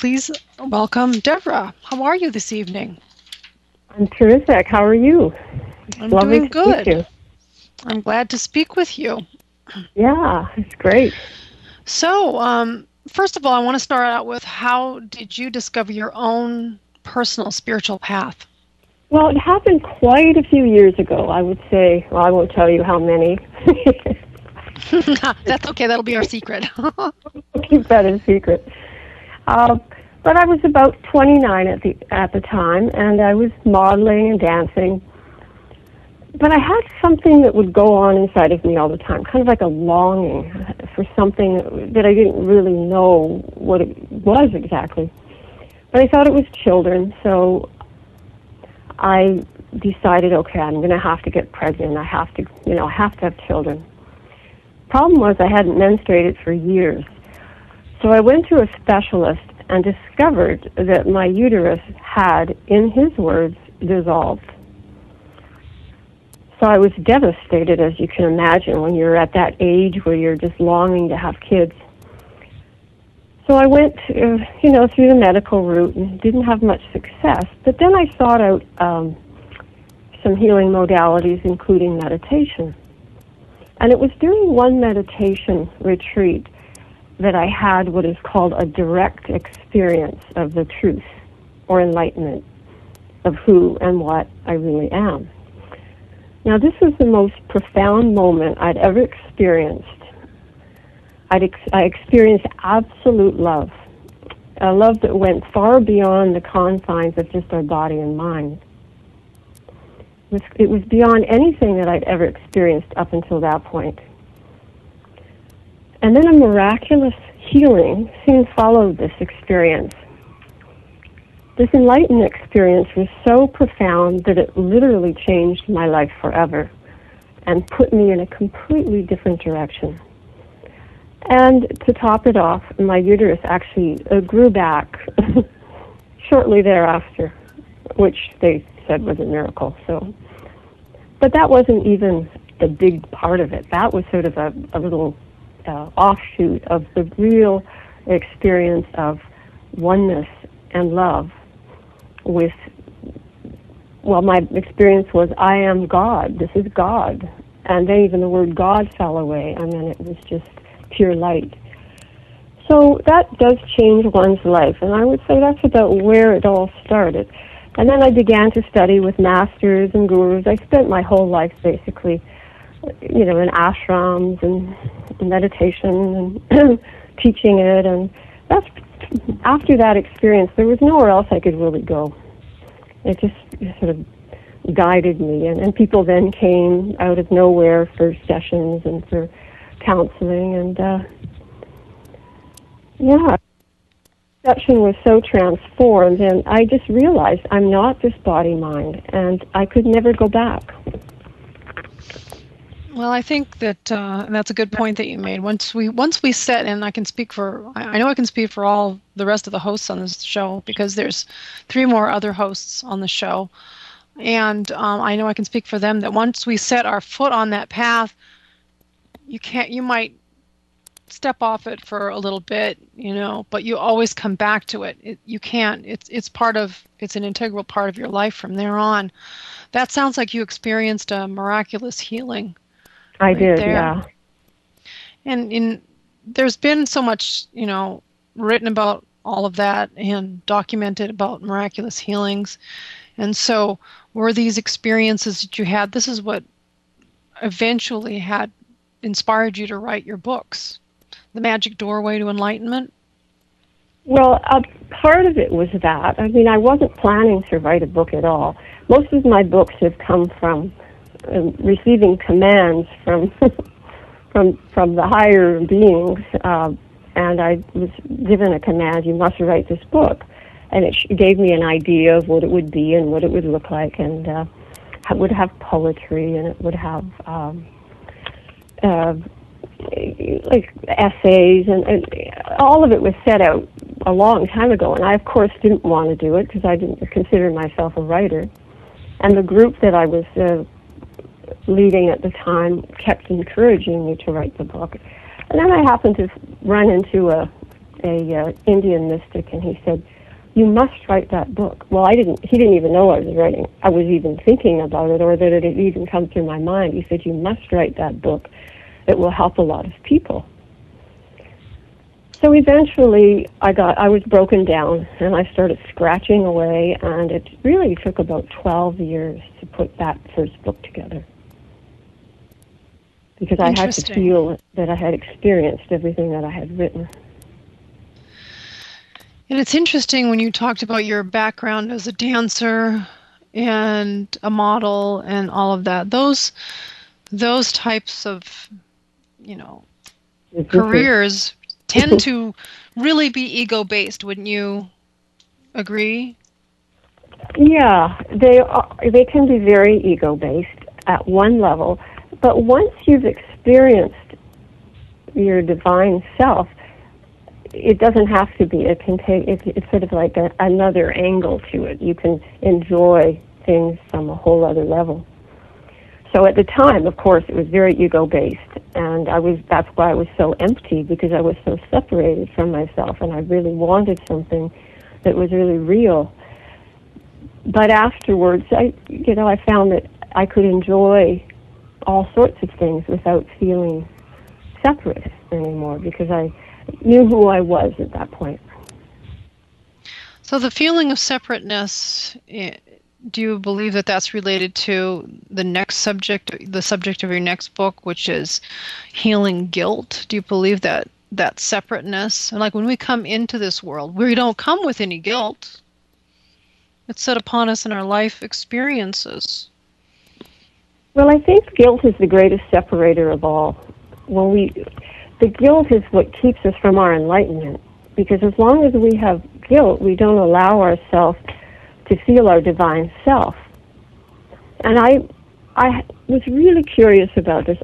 please welcome Devrah. How are you this evening? I'm terrific. How are you? I'm Lovely doing to meet good. you. I'm glad to speak with you. Yeah, it's great. So, first of all, I want to start out with how did you discover your own personal spiritual path? Well, it happened quite a few years ago, I would say. Well, I won't tell you how many. That's okay. That'll be our secret. Keep that a secret. Uh, but I was about 29 at the time, and I was modeling and dancing. But I had something that would go on inside of me all the time, kind of like a longing for something that I didn't really know what it was exactly. But I thought it was children, so I decided, okay, I'm going to have to get pregnant. I have to, I have to have children. Problem was I hadn't menstruated for years. So I went to a specialist and discovered that my uterus had, in his words, dissolved. So I was devastated, as you can imagine, when you're at that age where you're just longing to have kids. So I went, through the medical route and didn't have much success. But then I sought out some healing modalities, including meditation. And it was during one meditation retreat that I had what is called a direct experience of the truth or enlightenment of who and what I really am. Now, this was the most profound moment I'd ever experienced. I experienced absolute love, a love that went far beyond the confines of just our body and mind. It was beyond anything that I'd ever experienced up until that point. And then a miraculous healing soon followed this experience. This enlightened experience was so profound that it literally changed my life forever and put me in a completely different direction. And to top it off, my uterus actually grew back shortly thereafter, which they said was a miracle. But that wasn't even the big part of it. That was sort of a little offshoot of the real experience of oneness and love with, my experience was, I am God. This is God. And then even the word God fell away, and then it was just pure light. So that does change one's life, and I would say that's about where it all started. And then I began to study with masters and gurus. I spent my whole life basically, in ashrams and meditation and teaching it, and that's after that experience, there was nowhere else I could really go. It just sort of guided me, and people then came out of nowhere for sessions and for counseling, and perception was so transformed, and I just realized I'm not this body mind, and I could never go back. Well, I think that and that's a good point that you made. Once we set, and I can speak for, I know I can speak for all the rest of the hosts on this show, because there's 3 more other hosts on the show, and I know I can speak for them that once we set our foot on that path, you might step off it for a little bit, but you always come back to it. You can't. It's an integral part of your life from there on. That sounds like you experienced a miraculous healing. I right did, there. yeah. And there's been so much, written about all of that and documented about miraculous healings. And so were these experiences that you had, this is what eventually had inspired you to write your books, The Magic Doorway to Enlightenment? Well, part of it was that. I mean, I wasn't planning to write a book at all. Most of my books have come from receiving commands from from the higher beings, and I was given a command: you must write this book, and it gave me an idea of what it would be and what it would look like, and it would have poetry, and it would have like essays, and all of it was set out a long time ago, and I of course didn't want to do it because I didn't consider myself a writer, and the group that I was leading at the time kept encouraging me to write the book. And then I happened to run into a Indian mystic, and he said, "You must write that book." Well, he didn't even know I was writing. I was even thinking about it, or that it had even come through my mind. He said, "You must write that book. It will help a lot of people." So eventually, I was broken down, and I started scratching away, and it really took about 12 years to put that first book together, because I had to feel that I had experienced everything that I had written. And it's interesting when you talked about your background as a dancer and a model and all of that. Those types of, careers tend to really be ego-based. Wouldn't you agree? Yeah, they can be very ego-based at one level, but once you've experienced your divine self, it doesn't have to be. It's sort of like another angle to it. You can enjoy things from a whole other level. So at the time, of course, it was very ego-based, and that's why I was so empty, because I was so separated from myself, and I really wanted something that was really real. But afterwards, I found that I could enjoy all sorts of things without feeling separate anymore, because I knew who I was at that point. So the feeling of separateness, do you believe that that's related to the subject of your next book, which is healing guilt? Do you believe that separateness, and like when we come into this world, we don't come with any guilt. It's set upon us in our life experiences. Well, I think guilt is the greatest separator of all. The guilt is what keeps us from our enlightenment, because as long as we have guilt, we don't allow ourselves to feel our divine self. And I was really curious about this.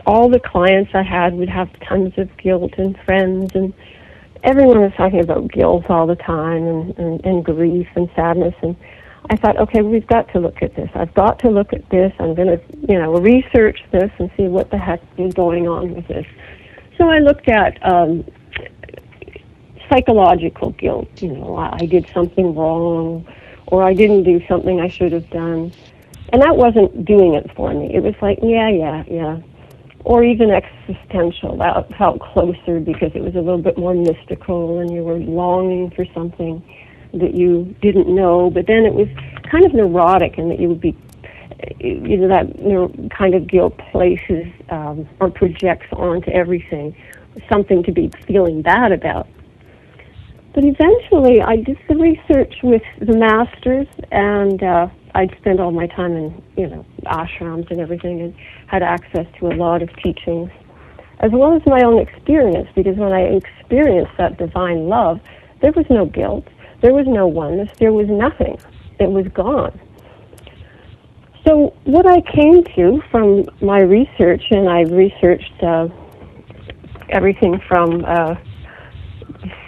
All the clients I had would have tons of guilt, and friends, and everyone was talking about guilt all the time, and grief and sadness. And I thought, okay, we've got to look at this. I've got to look at this. I'm going to, research this and see what the heck is going on with this. So I looked at psychological guilt. I did something wrong, or I didn't do something I should have done. And that wasn't doing it for me. It was like, yeah. Or even existential. That felt closer, because it was a little bit more mystical, and you were longing for something that you didn't know. But then it was kind of neurotic, and that you would be, that kind of guilt places or projects onto everything, something to be feeling bad about. But eventually, I did the research with the masters, and I'd spent all my time in, ashrams and everything, and had access to a lot of teachings, as well as my own experience, because when I experienced that divine love, there was no guilt, there was no oneness, there was nothing. It was gone. So what I came to from my research, and I researched everything from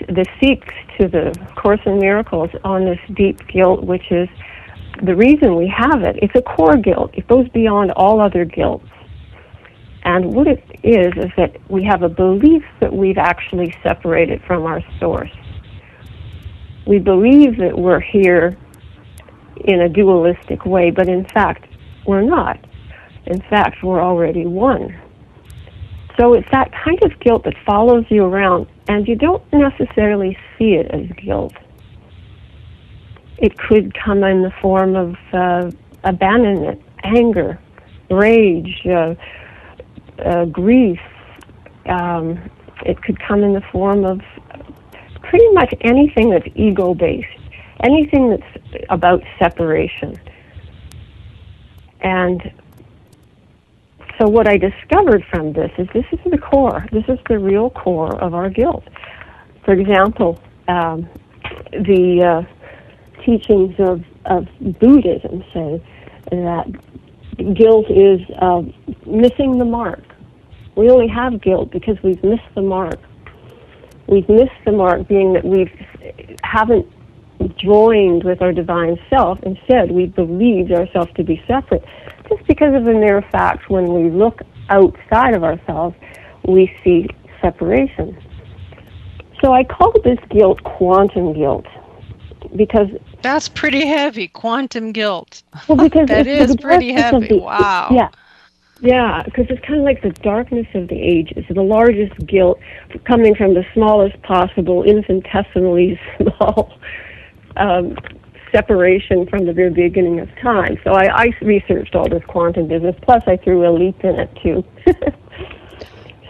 the Sikhs to the Course in Miracles on this deep guilt, which is the reason we have it. It's a core guilt. It goes beyond all other guilts. And what it is that we have a belief that we've actually separated from our source. We believe that we're here in a dualistic way, but in fact, we're not. In fact, we're already one. So it's that kind of guilt that follows you around, and you don't necessarily see it as guilt. It could come in the form of abandonment, anger, rage, grief. It could come in the form of pretty much anything that's ego-based, anything that's about separation. And so what I discovered from this is the core. This is the real core of our guilt. For example, the teachings of Buddhism say that guilt is missing the mark. We only have guilt because we've missed the mark. We've missed the mark being that we haven't joined with our divine self. Instead, we believed ourselves to be separate. Just because of the mere fact, when we look outside of ourselves, we see separation. So I call this guilt quantum guilt because that's pretty heavy. Quantum guilt. well, because That it's the is pretty darkness of heavy. the Wow. yeah, because it's kind of like the darkness of the ages, the largest guilt coming from the smallest possible, infinitesimally small separation from the very beginning of time. So I researched all this quantum business, plus I threw a leap in it too.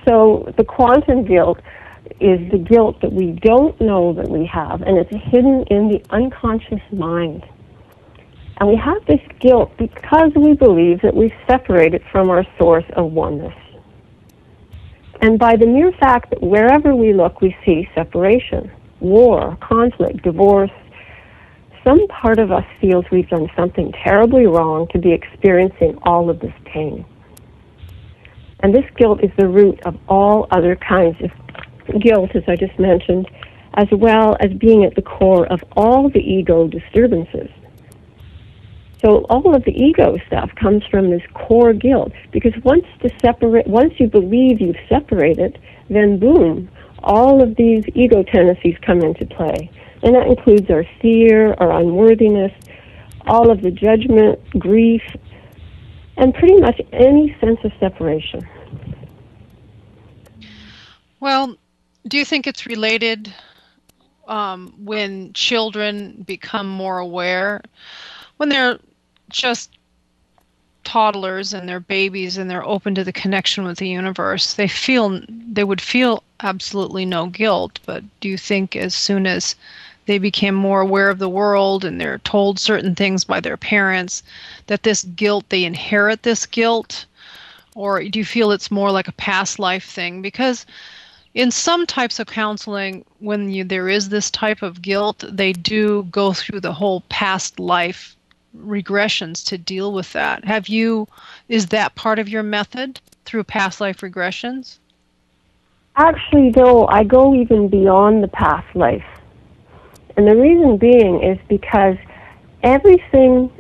So the quantum guilt is the guilt that we don't know that we have, and it's hidden in the unconscious mind. And we have this guilt because we believe that we've separated from our source of oneness. And by the mere fact that wherever we look, we see separation, war, conflict, divorce, some part of us feels we've done something terribly wrong to be experiencing all of this pain. And this guilt is the root of all other kinds of guilt, as I just mentioned, as well as being at the core of all the ego disturbances. So all of the ego stuff comes from this core guilt, because once you believe you've separated, then boom, all of these ego tendencies come into play. And that includes our fear, our unworthiness, all of the judgment, grief, and pretty much any sense of separation. Well, do you think it's related when children become more aware? When they're just toddlers and they're babies and they're open to the connection with the universe, they would feel absolutely no guilt. But do you think as soon as they became more aware of the world and they're told certain things by their parents, that this guilt, they inherit this guilt? Or do you feel it's more like a past life thing? Because in some types of counseling, when there is this type of guilt, they do go through the whole past life regressions to deal with that. Is that part of your method, through past life regressions? Actually, though, I go even beyond the past life. And the reason being is because everything,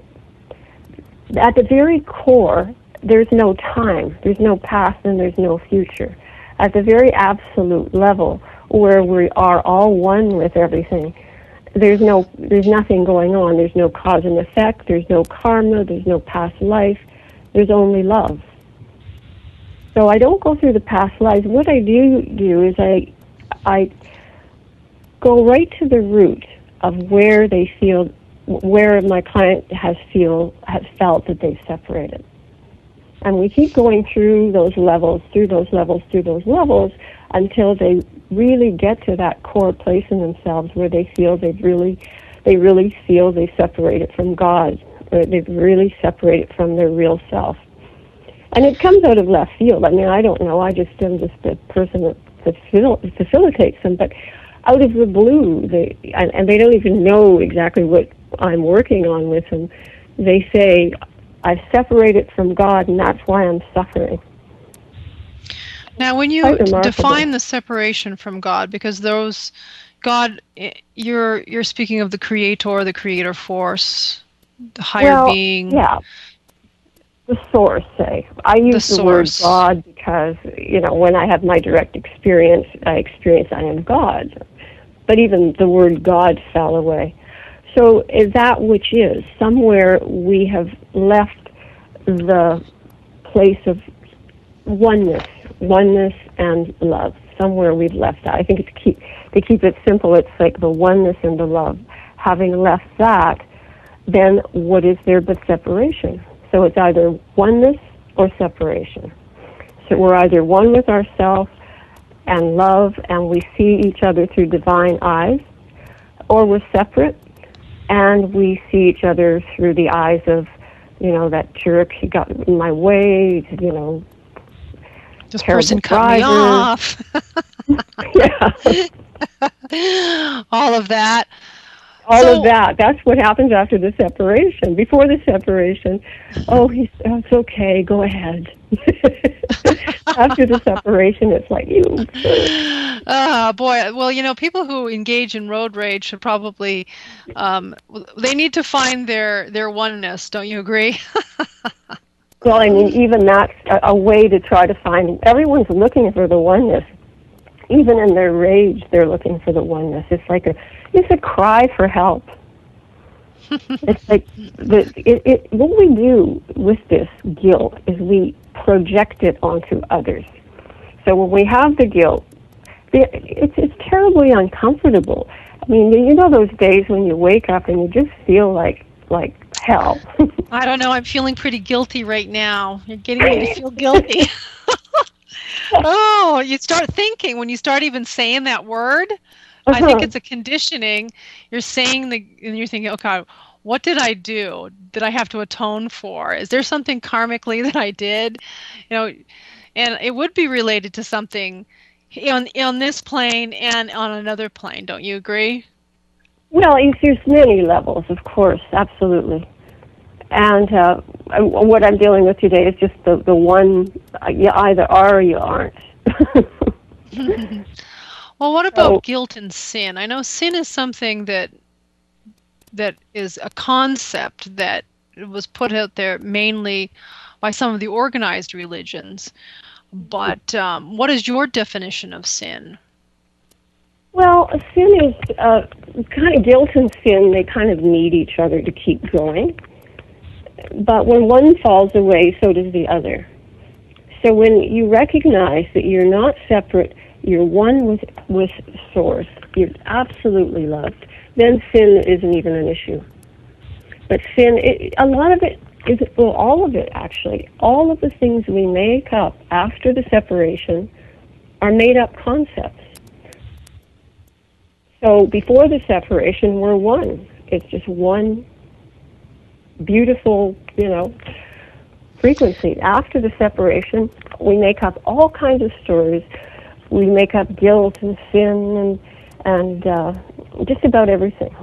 at the very core, there's no time, there's no past, and there's no future. At the very absolute level, where we are all one with everything, there's nothing going on. There's no cause and effect, there's no karma, there's no past life, there's only love. So I don't go through the past lives. What I do is I go right to the root of where they feel, where my client has felt that they've separated. And we keep going through those levels, until they really get to that core place in themselves where they feel they really feel they separated from God, or they've really separated from their real self. And it comes out of left field. I mean, I don't know. I'm just a person that facilitates them, but out of the blue, and they don't even know exactly what I'm working on with them. They say, I've separated from God, and that's why I'm suffering. Now, when you define the separation from God, because God, you're speaking of the creator force, the higher being. Yeah, the source, say. I use the word God because, when I have my direct experience, I am God. But even the word God fell away. So is that which is. Somewhere we have left the place of oneness and love. Somewhere we've left that. I think to keep it simple, it's like the oneness and the love. Having left that, then what is there but separation? So it's either oneness or separation. So we're either one with ourselves and love, and we see each other through divine eyes, or we're separate and we see each other through the eyes of, that jerk, he got in my way, this person cut me off. Yeah. All of that. All of that. That's what happens after the separation. Before the separation, it's okay, go ahead. After the separation, it's like, you. Boy. Well, people who engage in road rage should probably, they need to find their oneness. Don't you agree? Well, I mean, even that's a way to try to find. Everyone's looking for the oneness. Even in their rage, they're looking for the oneness. It's a cry for help. It's like what we do with this guilt is we project it onto others. So when we have the guilt, it's terribly uncomfortable. I mean, you know those days when you wake up and you just feel like hell. I don't know. I'm feeling pretty guilty right now. You're getting me to feel guilty. Oh, you start thinking when you start even saying that word. I think it's a conditioning. You're saying and you're thinking, okay, what did I do? Did I have to atone for? Is there something karmically that I did? And it would be related to something on this plane and on another plane. Don't you agree? Well, there's many levels, of course, absolutely. And what I'm dealing with today is just the one, you either are or you aren't. Well, what about guilt and sin? I know sin is something that is a concept that was put out there mainly by some of the organized religions. But what is your definition of sin? Well, sin is kind of guilt and sin, they kind of need each other to keep going. But when one falls away, so does the other. So when you recognize that you're not separate, you're one with Source, you're absolutely loved, then sin isn't even an issue. But sin, a lot of it is, well, all of it actually, all of the things we make up after the separation are made-up concepts. So before the separation, we're one. It's just one beautiful, frequency. After the separation, we make up all kinds of stories. We make up guilt and sin and just about everything.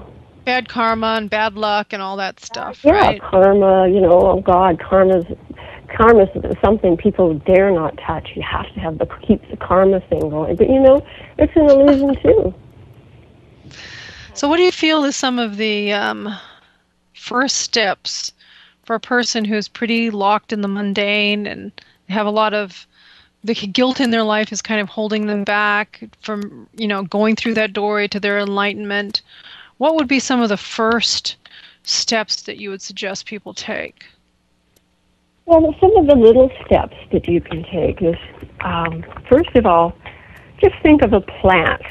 Bad karma and bad luck and all that stuff, yeah, right? Karma, oh God, karma's something people dare not touch. You have to keep the karma thing going. But it's an illusion too. So what do you feel is some of the first steps for a person who's pretty locked in the mundane and have a lot of the guilt in their life is kind of holding them back from, going through that doorway to their enlightenment? What would be some of the first steps that you would suggest people take? Well, some of the little steps that you can take is, first of all, just think of a plant.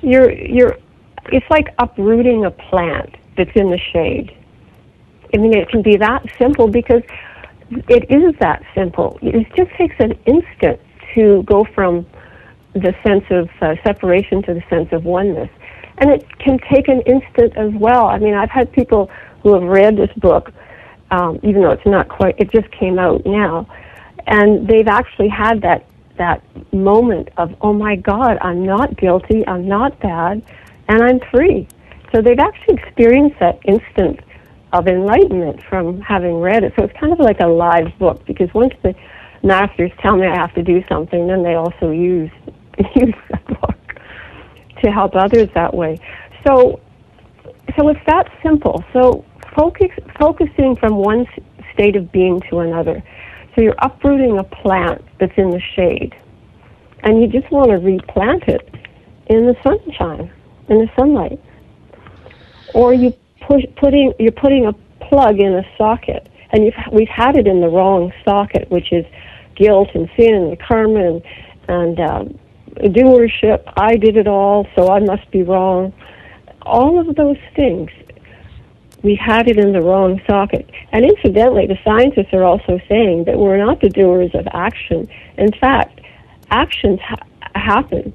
It's like uprooting a plant that's in the shade. I mean, it can be that simple because it is that simple. It just takes an instant to go from the sense of separation to the sense of oneness. And it can take an instant as well. I mean, I've had people who have read this book, even though it just came out now, and they've actually had that moment of, oh my God, I'm not guilty, I'm not bad, and I'm free. So they've actually experienced that instant of enlightenment from having read it. So it's kind of like a live book, because once the masters tell me I have to do something, then they also use the book to help others that way. So it's that simple. So focusing from one state of being to another. So you're uprooting a plant that's in the shade, and you just want to replant it in the sunshine, in the sunlight. Or you're putting a plug in a socket, and we've had it in the wrong socket, which is guilt and sin and karma and doership. I did it all, so I must be wrong. All of those things, we had it in the wrong socket. And incidentally, the scientists are also saying that we're not the doers of action. In fact, actions happen,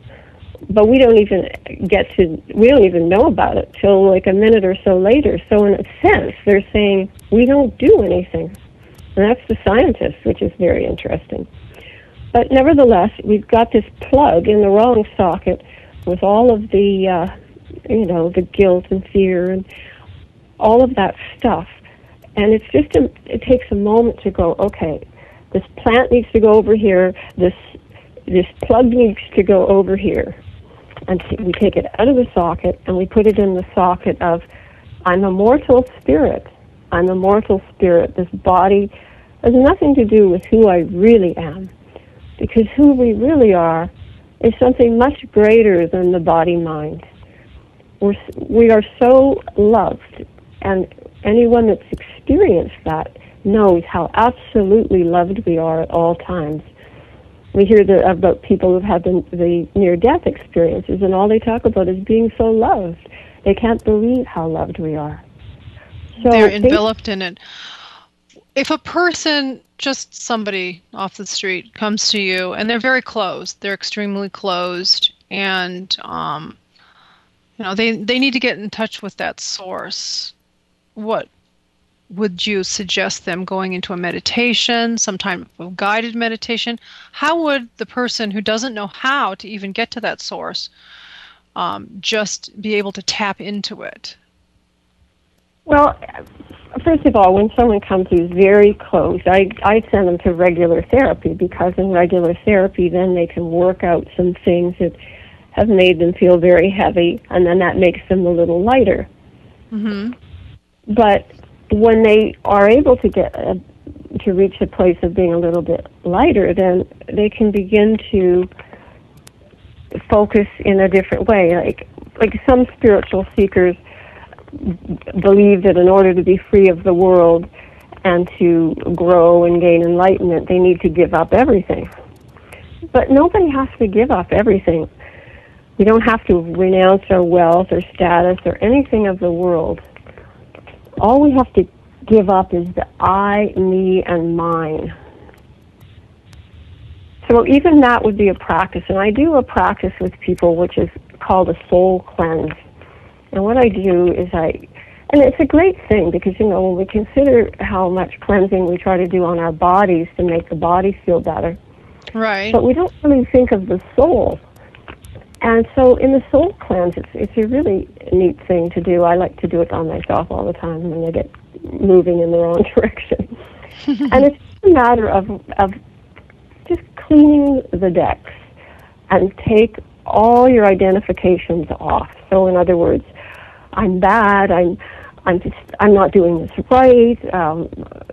but we don't even know about it till like a minute or so later. So in a sense, they're saying we don't do anything. And that's the scientists, which is very interesting. But nevertheless, we've got this plug in the wrong socket with all of the, the guilt and fear and all of that stuff. And it takes a moment to go, okay, this plant needs to go over here, this plug needs to go over here. And we take it out of the socket and we put it in the socket of, I'm a mortal spirit. I'm a mortal spirit. This body has nothing to do with who I really am. Because who we really are is something much greater than the body-mind. We are so loved, and anyone that's experienced that knows how absolutely loved we are at all times. We hear about people who've had the near-death experiences, and all they talk about is being so loved. They can't believe how loved we are. So they're enveloped in it. If a person, just somebody off the street, comes to you and they're very closed, they're extremely closed, and they need to get in touch with that source, what would you suggest them going into a meditation, some type of guided meditation? How would the person who doesn't know how to even get to that source just be able to tap into it? Well, first of all, when someone comes who's very close, I send them to regular therapy, because in regular therapy then they can work out some things that have made them feel very heavy, and then that makes them a little lighter. Mm-hmm. But when they are able to get to reach a place of being a little bit lighter, then they can begin to focus in a different way. Like some spiritual seekers believe that in order to be free of the world and to grow and gain enlightenment, they need to give up everything. But nobody has to give up everything. We don't have to renounce our wealth or status or anything of the world. All we have to give up is the I, me, and mine. So even that would be a practice. And I do a practice with people which is called a soul cleanse. And what I do is and it's a great thing, because, when we consider how much cleansing we try to do on our bodies to make the body feel better. Right. But we don't really think of the soul. And so in the soul cleanse, it's a really neat thing to do. I like to do it on myself all the time when they get moving in the wrong direction. And it's a matter of just cleaning the decks and take all your identifications off. So in other words, I'm bad, I'm not doing this right,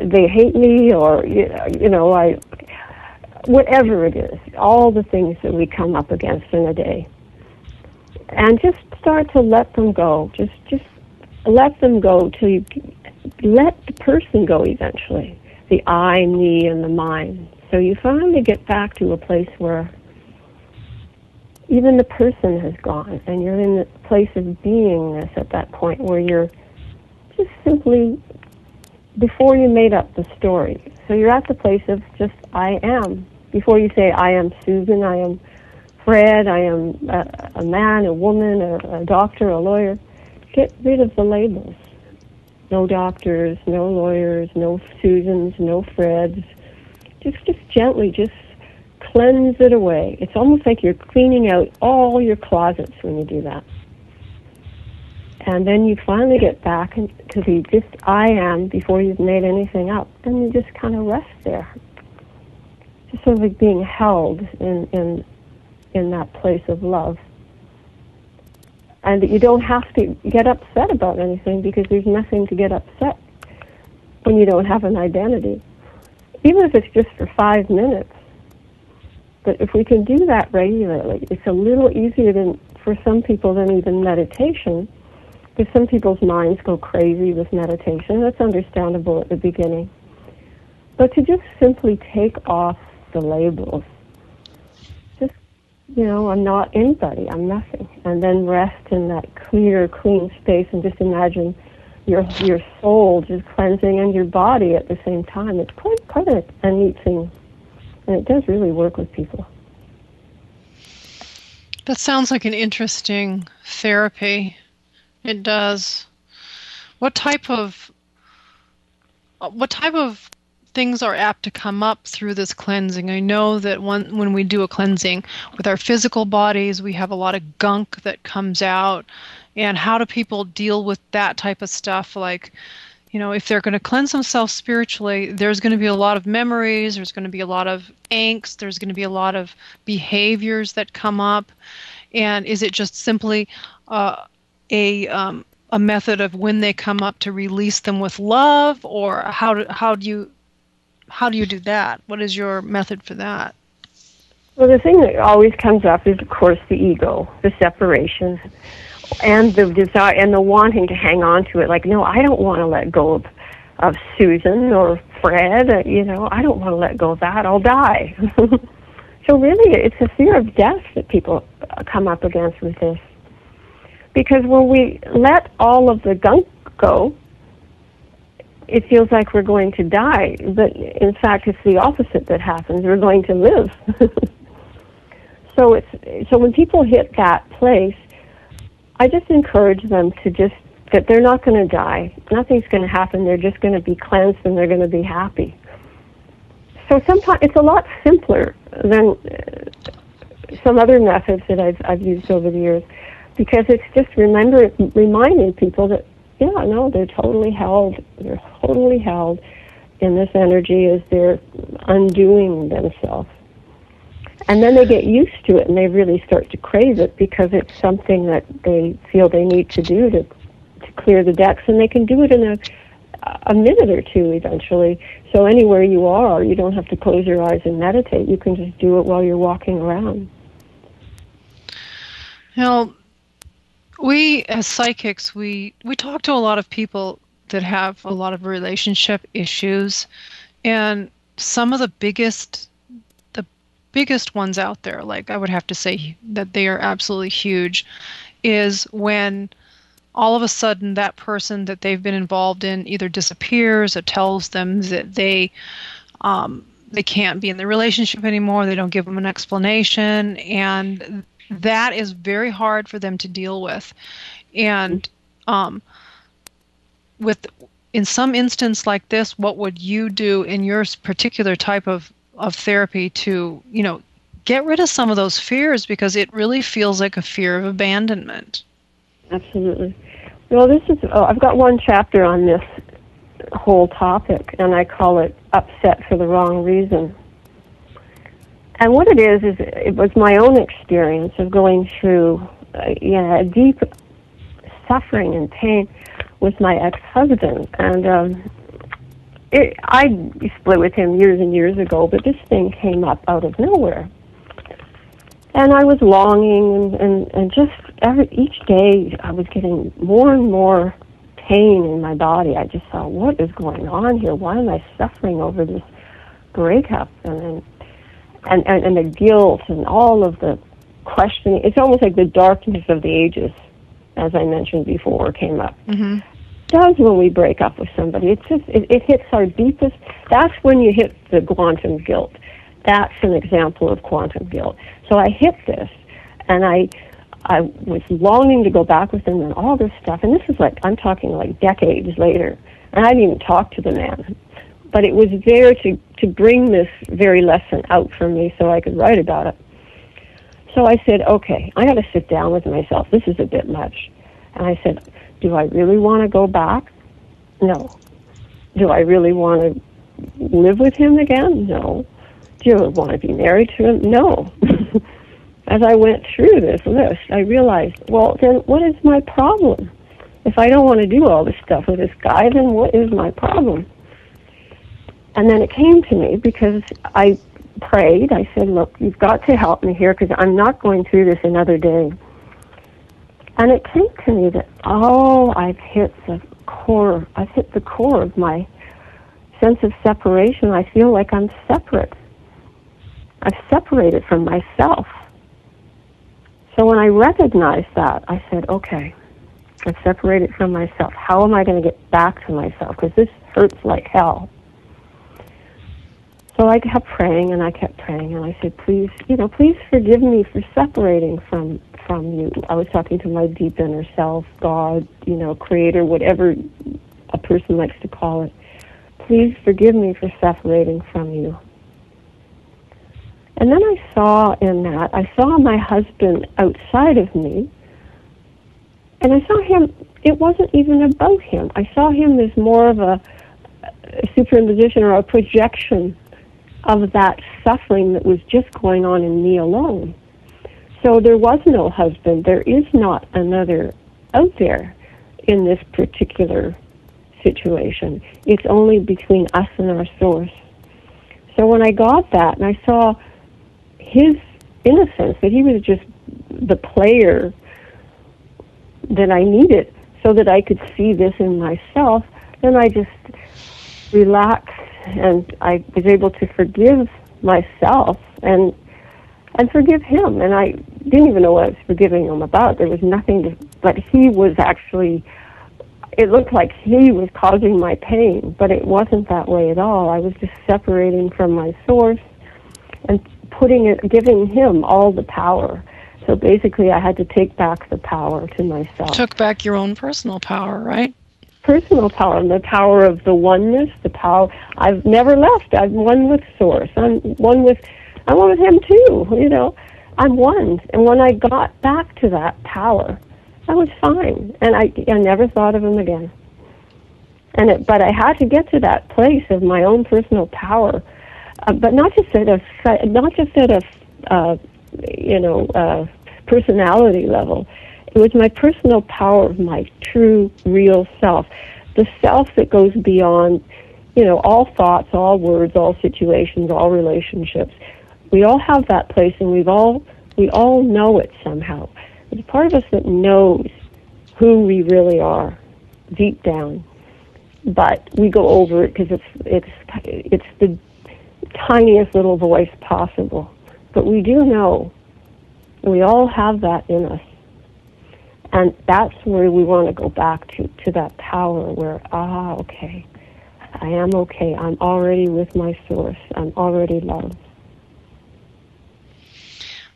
they hate me, or whatever it is, all the things that we come up against in a day. And just start to let them go. Just let them go till you let the person go eventually. The I, me, and the mine. So you finally get back to a place where even the person has gone, and you're in the place of beingness at that point, where you're just simply before you made up the story. So you're at the place of just I am. Before you say I am Susan, I am Fred, I am a man, a woman, a doctor, a lawyer. Get rid of the labels. No doctors, no lawyers, no Susans, no Freds. Just gently, just cleanse it away. It's almost like you're cleaning out all your closets when you do that. And then you finally get back to the just I am before you've made anything up. And you just kind of rest there. Just sort of like being held in that place of love. And that you don't have to get upset about anything, because there's nothing to get upset when you don't have an identity. Even if it's just for 5 minutes. But if we can do that regularly, it's a little easier for some people than even meditation, because some people's minds go crazy with meditation. That's understandable at the beginning. But to just simply take off the labels. Just, I'm not anybody, I'm nothing. And then rest in that clear, clean space, and just imagine your soul just cleansing, and your body at the same time. It's quite a neat thing. And it does really work with people. That sounds like an interesting therapy. It does. What type of things are apt to come up through this cleansing? I know that when we do a cleansing with our physical bodies, we have a lot of gunk that comes out. And how do people deal with that type of stuff? Like, if they're going to cleanse themselves spiritually, there's going to be a lot of memories, there's going to be a lot of angst, there's going to be a lot of behaviors that come up. And is it just simply a method of when they come up to release them with love, or how do you do that? What is your method for that? Well, the thing that always comes up is, of course, the ego, the separation, and the desire and the wanting to hang on to it. Like, no, I don't want to let go of Susan or Fred. I don't want to let go of that. I'll die. So really, it's a fear of death that people come up against with this. Because when we let all of the gunk go, it feels like we're going to die. But in fact, it's the opposite that happens. We're going to live. So when people hit that place, I just encourage them to that they're not going to die. Nothing's going to happen. They're just going to be cleansed and they're going to be happy. So sometimes it's a lot simpler than some other methods that I've used over the years, because it's just reminding people that, they're totally held. They're totally held in this energy as they're undoing themselves. And then they get used to it and they really start to crave it because it's something that they feel they need to do to clear the decks, and they can do it in a minute or two eventually. So anywhere you are, you don't have to close your eyes and meditate. You can just do it while you're walking around. We as psychics, we talk to a lot of people that have a lot of relationship issues, and some of the biggest ones out there, like I would have to say that they are absolutely huge, is when all of a sudden that person that they've been involved in either disappears or tells them that they can't be in the relationship anymore. They don't give them an explanation, and that is very hard for them to deal with. And in some instance like this, what would you do in your particular type of therapy to, get rid of some of those fears, because it really feels like a fear of abandonment? Absolutely. Well, I've got one chapter on this whole topic, and I call it Upset for the Wrong Reason. And what it is it was my own experience of going through a deep suffering and pain with my ex-husband. And I split with him years and years ago, but this thing came up out of nowhere. And I was longing, and just each day I was getting more and more pain in my body. I just thought, what is going on here? Why am I suffering over this breakup? And the guilt and all of the questioning. It's almost like the darkness of the ages, as I mentioned before, came up. Mm-hmm. It does when we break up with somebody. It hits our deepest. That's when you hit the quantum guilt. That's an example of quantum guilt. So I hit this, and I was longing to go back with him and all this stuff. And this is I'm talking like decades later. And I didn't even talk to the man. But it was there to bring this very lesson out for me so I could write about it. So I said, okay, I got to sit down with myself. This is a bit much. And I said, do I really want to go back? No. Do I really want to live with him again? No. Do I want to be married to him? No. As I went through this list, I realized, well, then what is my problem? If I don't want to do all this stuff with this guy, then what is my problem? And then it came to me because I prayed. I said, look, you've got to help me here because I'm not going through this another day. And it came to me that, I've hit the core. I've hit the core of my sense of separation. I feel like I'm separate. I've separated from myself. So when I recognized that, I said, okay, I've separated from myself. How am I going to get back to myself? Because this hurts like hell. So I kept praying, and I kept praying, and I said, please forgive me for separating from you. I was talking to my deep inner self, God, Creator, whatever a person likes to call it. Please forgive me for separating from you. And then I saw my husband outside of me, and I saw him, it wasn't even about him. I saw him as more of a superimposition or a projection of that suffering that was just going on in me alone. So there was no husband. There is not another out there in this particular situation. It's only between us and our source. So when I got that, and I saw his innocence, that he was just the player that I needed so that I could see this in myself, then I just relaxed and I was able to forgive myself and forgive him. And I didn't even know what I was forgiving him about. There was nothing to, but he was actually, it looked like he was causing my pain, but it wasn't that way at all. I was just separating from my source and giving him all the power. So basically I had to take back the power to myself. Took back your own personal power, right? Personal power, and the power of the oneness, the power. I've never left. I'm one with Source. I'm one with him too. You know, I'm one. And when I got back to that power, I was fine, and I never thought of him again. But I had to get to that place of my own personal power, but not just at a personality level. It was my personal power of my true, real self, the self that goes beyond, all thoughts, all words, all situations, all relationships. We all have that place, and we all know it somehow. There's a part of us that knows who we really are, deep down, but we go over it because it's the tiniest little voice possible. But we do know. We all have that in us. And that's where we want to go back to that power where, okay, I am okay. I'm already with my source. I'm already loved.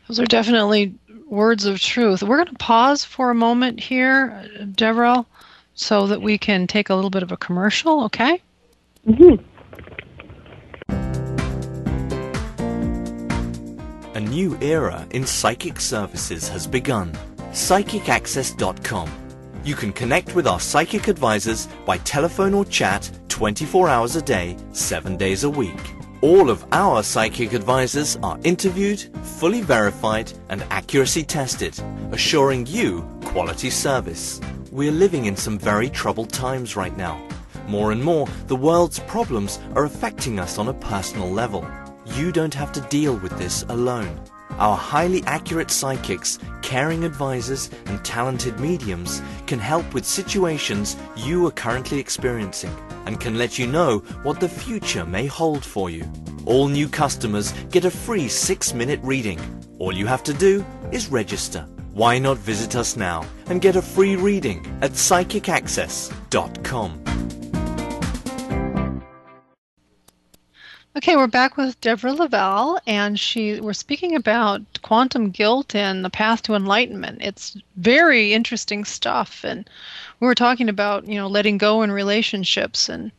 Those are definitely words of truth. We're going to pause for a moment here, Devrah, so that we can take a little bit of a commercial, okay? Mm-hmm. A new era in psychic services has begun. PsychicAccess.com. You can connect with our psychic advisors by telephone or chat 24 hours a day, 7 days a week. All of our psychic advisors are interviewed, fully verified, and accuracy tested, assuring you quality service. We're living in some very troubled times right now. More and more, the world's problems are affecting us on a personal level. You don't have to deal with this alone. Our highly accurate psychics, caring advisors, and talented mediums can help with situations you are currently experiencing and can let you know what the future may hold for you. All new customers get a free 6-minute reading. All you have to do is register. Why not visit us now and get a free reading at PsychicAccess.com. Okay, we're back with Devrah Laval, and we're speaking about quantum guilt and the path to enlightenment. It's very interesting stuff, and we were talking about, letting go in relationships and,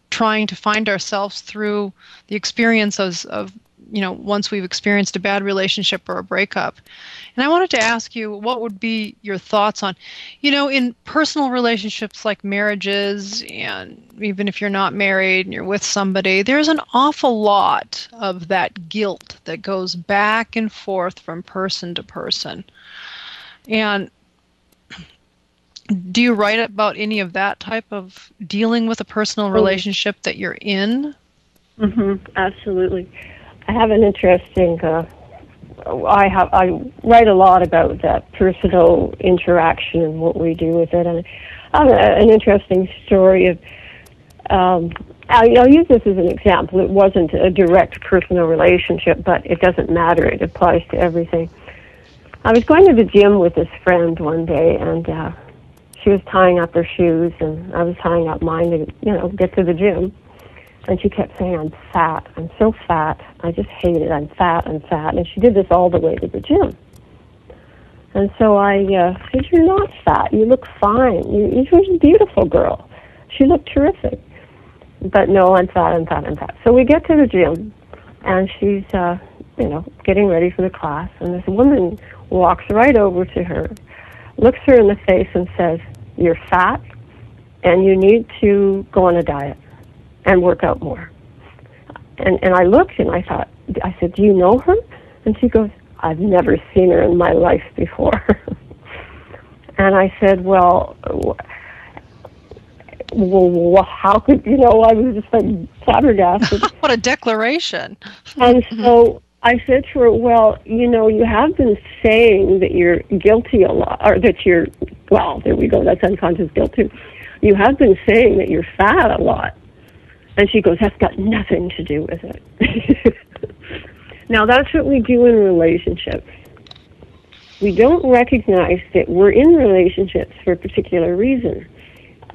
trying to find ourselves through the experiences of once we've experienced a bad relationship or a breakup. And I wanted to ask you, what would be your thoughts on, in personal relationships like marriages, and even if you're not married and you're with somebody, there's an awful lot of that guilt that goes back and forth from person to person. And do you write about any of that type of dealing with a personal relationship that you're in? Mm-hmm, absolutely. I have an interesting, I write a lot about that personal interaction and what we do with it. And I have an interesting story of, I'll use this as an example. It wasn't a direct personal relationship, but it doesn't matter. It applies to everything. I was going to the gym with this friend one day, and she was tying up her shoes, and I was tying up mine to, get to the gym. And she kept saying, I'm fat. I'm so fat. I just hate it. I'm fat. I'm fat. And she did this all the way to the gym. And so I said, you're not fat. You look fine. You're a beautiful girl. She looked terrific. But no, I'm fat. I'm fat. I'm fat. So we get to the gym, and she's, getting ready for the class. And this woman walks right over to her, looks her in the face and says, you're fat, and you need to go on a diet and work out more. And I looked and I said, do you know her? And she goes, I've never seen her in my life before. And I said, well, well, how could, I was just like flabbergasted. What a declaration. And so I said to her, well, you have been saying that you're guilty a lot, or that you're, well, there we go, that's unconscious guilt too. You have been saying that you're fat a lot. And she goes, that's got nothing to do with it. Now, that's what we do in relationships. We don't recognize that we're in relationships for a particular reason.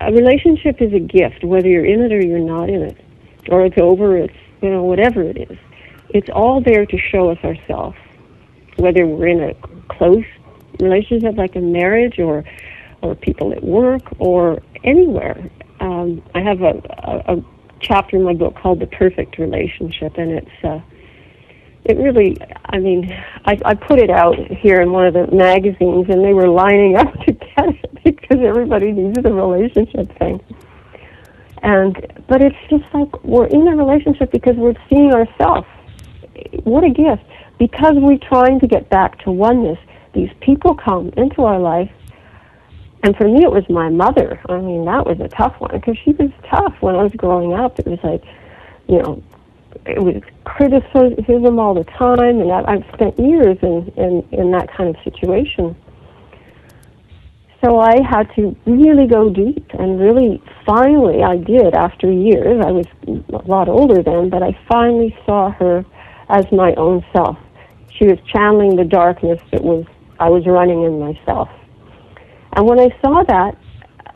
A relationship is a gift, whether you're in it or you're not in it, or it's over, it's, whatever it is. It's all there to show us ourselves, whether we're in a close relationship like a marriage or people at work or anywhere. I have a chapter in my book called The Perfect Relationship, and it really, I put it out here in one of the magazines, and they were lining up to get it because everybody needs the relationship thing. But it's just like we're in a relationship because we're seeing ourselves. What a gift. Because we're trying to get back to oneness, these people come into our life. And for me, it was my mother. That was a tough one because she was tough when I was growing up. It was like, it was criticism all the time, and I've spent years in that kind of situation. So I had to really go deep, and really, finally, I did after years. I was a lot older then, but I finally saw her as my own self. She was channeling the darkness that I was running in myself. And when I saw that,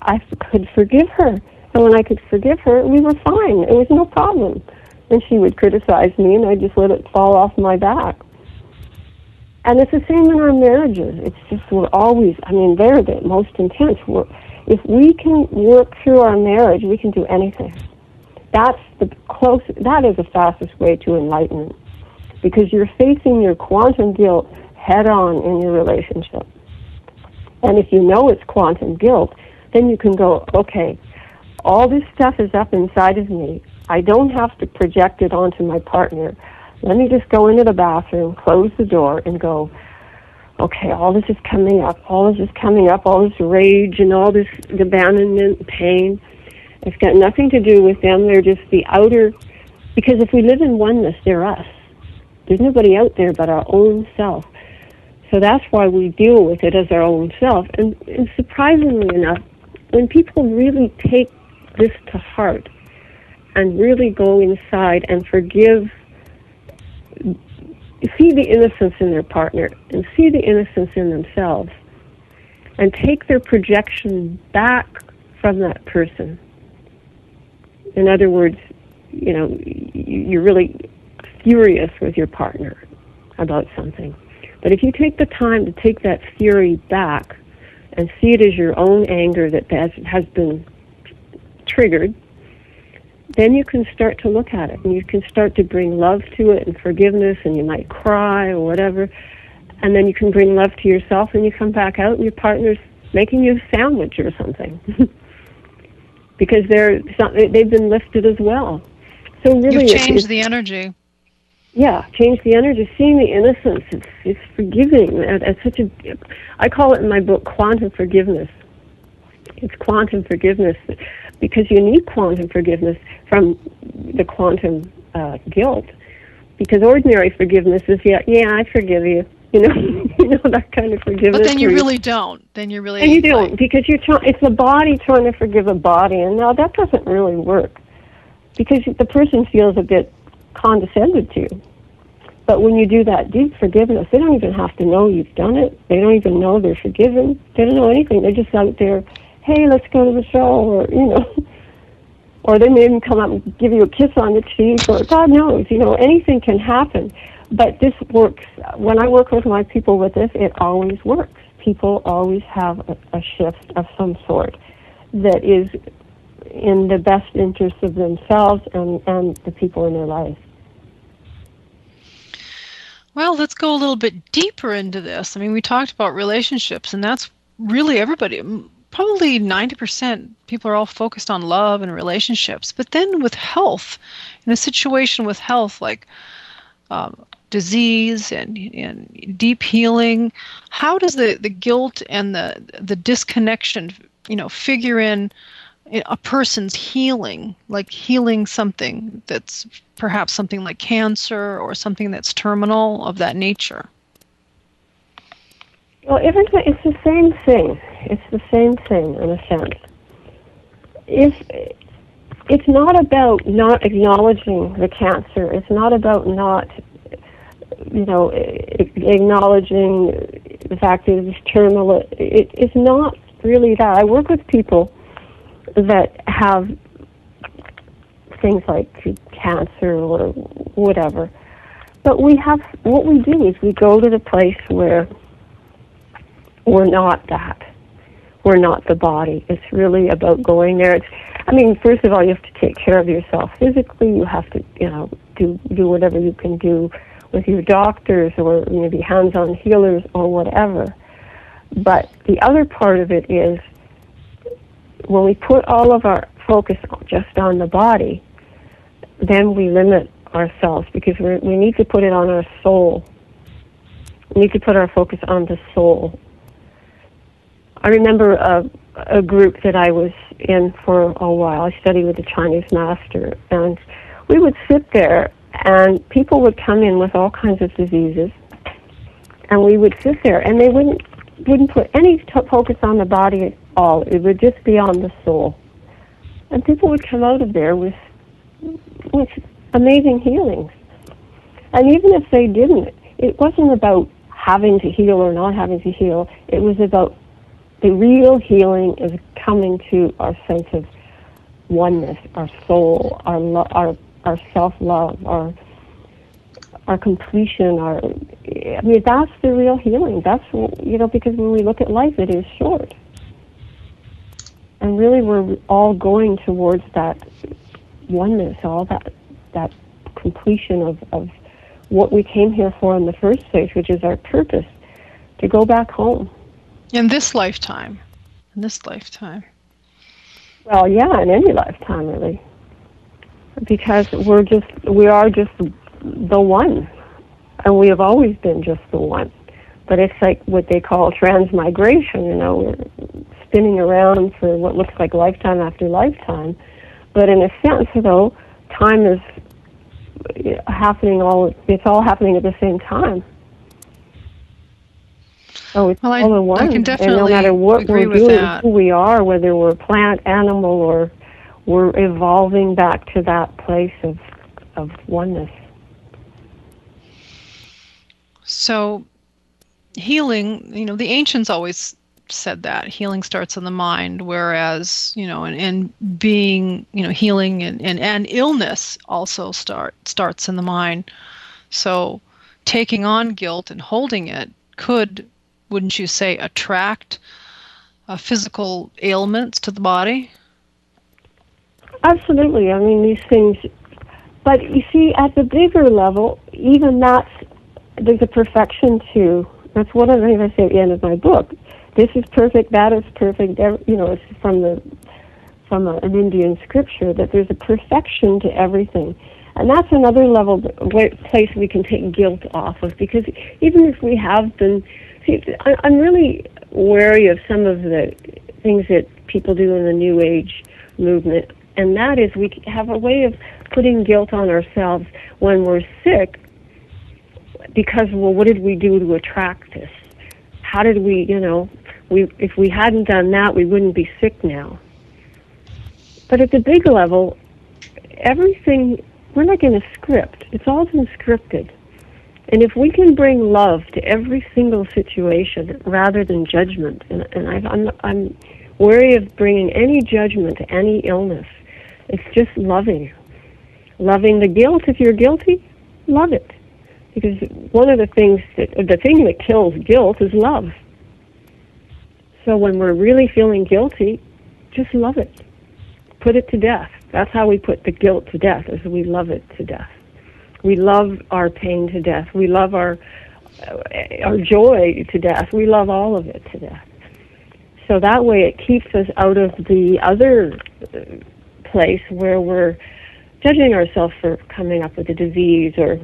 I could forgive her. And when I could forgive her, we were fine. It was no problem. And she would criticize me, and I just let it fall off my back. And it's the same in our marriages. It's just we're always, they're the most intense. If we can work through our marriage, we can do anything. That is the fastest way to enlightenment, because you're facing your quantum guilt head on in your relationship. And if you know it's quantum guilt, then you can go, okay, all this stuff is up inside of me. I don't have to project it onto my partner. Let me just go into the bathroom, close the door, and go, okay, all this is coming up, all this rage and all this abandonment and pain. It's got nothing to do with them. They're just the outer, because if we live in oneness, they're us. There's nobody out there but our own self. So that's why we deal with it as our own self. And surprisingly enough, when people really take this to heart and really go inside and forgive, see the innocence in their partner and see the innocence in themselves, and take their projection back from that person. In other words, you're really furious with your partner about something. But if you take the time to take that fury back and see it as your own anger that has been triggered, then you can start to look at it, and you can start to bring love to it and forgiveness, and you might cry or whatever, and then you can bring love to yourself, and you come back out and your partner's making you a sandwich or something because they've been lifted as well. So really, you've changed the energy. Yeah, change the energy, seeing the innocence. It's forgiving. It's such I call it in my book quantum forgiveness. It's quantum forgiveness because you need quantum forgiveness from the quantum guilt. Because ordinary forgiveness is, yeah, I forgive you. That kind of forgiveness. But then you really don't. Then you really. And you don't, because it's the body trying to forgive a body, and now that doesn't really work because the person feels a bit condescended to. But when you do that deep forgiveness, they don't even have to know you've done it. They don't even know they're forgiven. They don't know anything. They're just out there, hey, let's go to the show, or, or they may even come up and give you a kiss on the cheek, or God knows, anything can happen. But this works. When I work with my people with this, it always works. People always have a shift of some sort that is in the best interest of themselves and the people in their life. Well, let's go a little bit deeper into this. We talked about relationships, and that's really everybody. Probably 90% people are all focused on love and relationships. But then with health, in a situation with health like disease and deep healing, how does the guilt and the disconnection, figure in a person's healing, like healing something that's perhaps something like cancer or something that's terminal of that nature? Well, everything, it's the same thing. It's the same thing in a sense. If it's not about not acknowledging the cancer, it's not about not, acknowledging the fact that it's terminal. It's not really that. I work with people that have things like cancer or whatever, but what we do is we go to the place where we're not that. We're not the body. It's really about going there. First of all, you have to take care of yourself physically. You have to, do whatever you can do with your doctors or maybe hands-on healers or whatever. But the other part of it is when we put all of our focus just on the body, then we limit ourselves because we need to put it on our soul. We need to put our focus on the soul. I remember a group that I was in for a while. I studied with a Chinese master, and we would sit there, and people would come in with all kinds of diseases, and we would sit there, and they wouldn't put any focus on the body at all. It would just be on the soul. And people would come out of there with amazing healings. And even if they didn't, it wasn't about having to heal or not having to heal. It was about the real healing is coming to our sense of oneness, our soul, our self-love, our completion, that's the real healing. That's, because when we look at life, it is short. And really we're all going towards that oneness, all that completion of what we came here for in the first place, which is our purpose, to go back home. In this lifetime. Well, yeah, in any lifetime, really. Because we are just the one. And we have always been just the one. But it's like what they call transmigration, we're spinning around for what looks like lifetime after lifetime. But in a sense, though, time is happening it's all happening at the same time. So it's all in one. I can definitely and no matter what agree we're with doing, that. who we are, whether we're plant, animal, or we're evolving back to that place of oneness. So healing, the ancients always said that healing starts in the mind, whereas, and being, healing and illness also starts in the mind. So taking on guilt and holding it could, wouldn't you say, attract physical ailments to the body? Absolutely. These things, but you see, at the bigger level, even there's a perfection too. That's one of the things I say at the end of my book. This is perfect, that is perfect. It's from an Indian scripture that there's a perfection to everything. And that's another level, place we can take guilt off of, because even if we have been, I'm really wary of some of the things that people do in the New Age movement, and that is we have a way of putting guilt on ourselves when we're sick, because, what did we do to attract this? How did we, if we hadn't done that, we wouldn't be sick now. But at the big level, everything, we're like in a script. It's all been scripted. And if we can bring love to every single situation rather than judgment, and I'm wary of bringing any judgment to any illness. It's just loving. Loving the guilt. If you're guilty, love it. Because one of the thing that kills guilt is love. So when we're really feeling guilty, just love it. Put it to death. That's how we put the guilt to death, is we love it to death. We love our pain to death. We love our joy to death. We love all of it to death. So that way it keeps us out of the other place where we're judging ourselves for coming up with a disease, or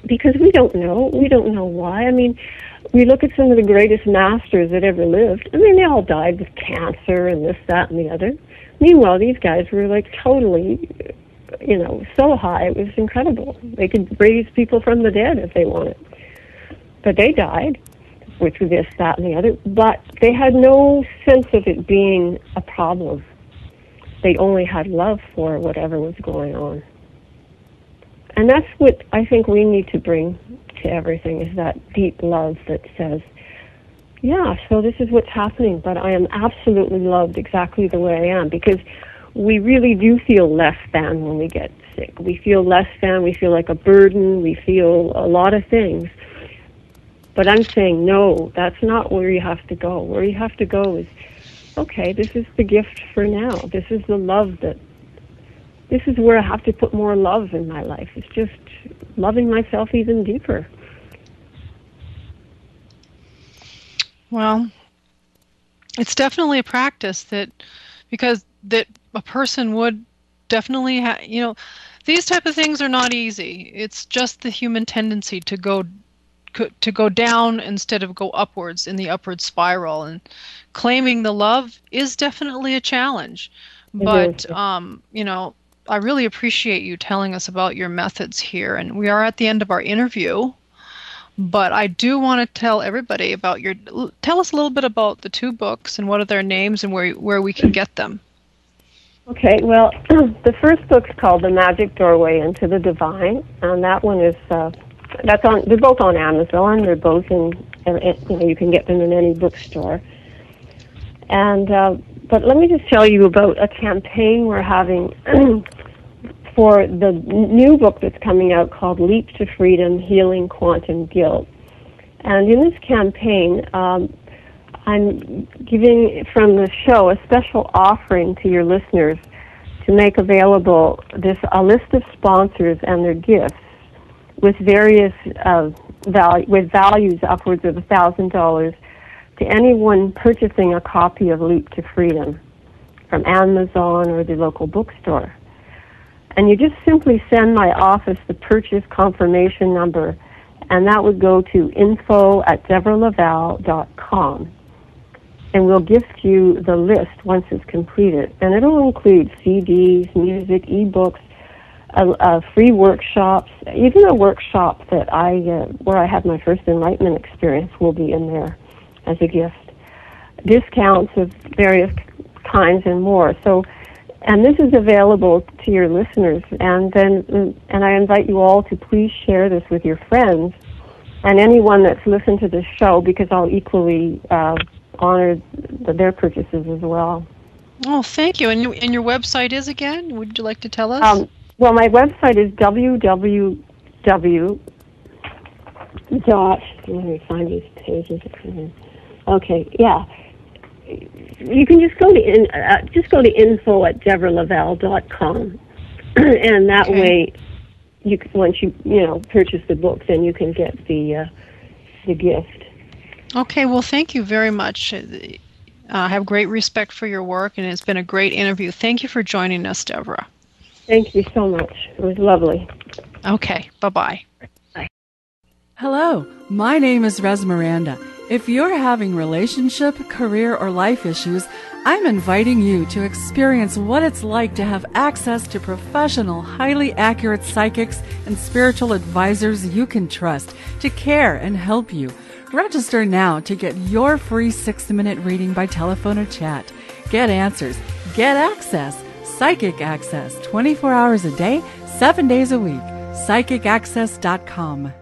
because we don't know. We don't know why. we look at some of the greatest masters that ever lived. I mean, they all died with cancer and this, that, and the other. Meanwhile, these guys were like totally, so high. It was incredible. They could raise people from the dead if they wanted. But they died with this, that, and the other. But they had no sense of it being a problem. They only had love for whatever was going on. And that's what I think we need to bring to everything, is that deep love that says, yeah, so this is what's happening, but I am absolutely loved exactly the way I am, because we really do feel less than when we get sick. We feel less than, we feel like a burden, we feel a lot of things. But I'm saying, no, that's not where you have to go. Where you have to go is, okay, this is the gift for now. This is the love this is where I have to put more love in my life. It's just loving myself even deeper. Well, it's definitely a practice because a person would definitely these type of things are not easy. It's just the human tendency to go down instead of go upwards in the upward spiral, and claiming the love is definitely a challenge. But I really appreciate you telling us about your methods here, and we are at the end of our interview. But I do want to tell everybody tell us a little bit about the two books and what are their names and where we can get them. Okay, well, the first book's called The Magic Doorway into the Divine, and that one is, they're both on Amazon. They're both you can get them in any bookstore. And, but let me just tell you about a campaign we're having for the new book that's coming out called Leap to Freedom, Healing Quantum Guilt. And in this campaign, I'm giving from the show a special offering to your listeners to make available a list of sponsors and their gifts with various values upwards of $1,000 to anyone purchasing a copy of Leap to Freedom from Amazon or the local bookstore. And you just simply send my office the purchase confirmation number, and that would go to info@DevrahLaval.com. And we'll gift you the list once it's completed. And it'll include CDs, music, ebooks, free workshops, even a workshop that where I had my first enlightenment experience will be in there as a gift. Discounts of various kinds and more. So, and this is available to your listeners. And I invite you all to please share this with your friends and anyone that's listened to this show, because I'll equally honor their purchases as well. Oh, thank you. And your website is again? Would you like to tell us? Well, my website is www. Let me find these pages. Okay, yeah. You can just go to info@DevrahLaval.com, and that way, once you purchase the book, then you can get the gift. Okay, well, thank you very much. I have great respect for your work, and it's been a great interview. Thank you for joining us, Devrah. Thank you so much. It was lovely. Okay, bye-bye. Bye. Hello, my name is Rez Miranda. If you're having relationship, career, or life issues, I'm inviting you to experience what it's like to have access to professional, highly accurate psychics and spiritual advisors you can trust to care and help you. Register now to get your free 6-minute reading by telephone or chat. Get answers. Get access. Psychic access. 24 hours a day, 7 days a week. PsychicAccess.com.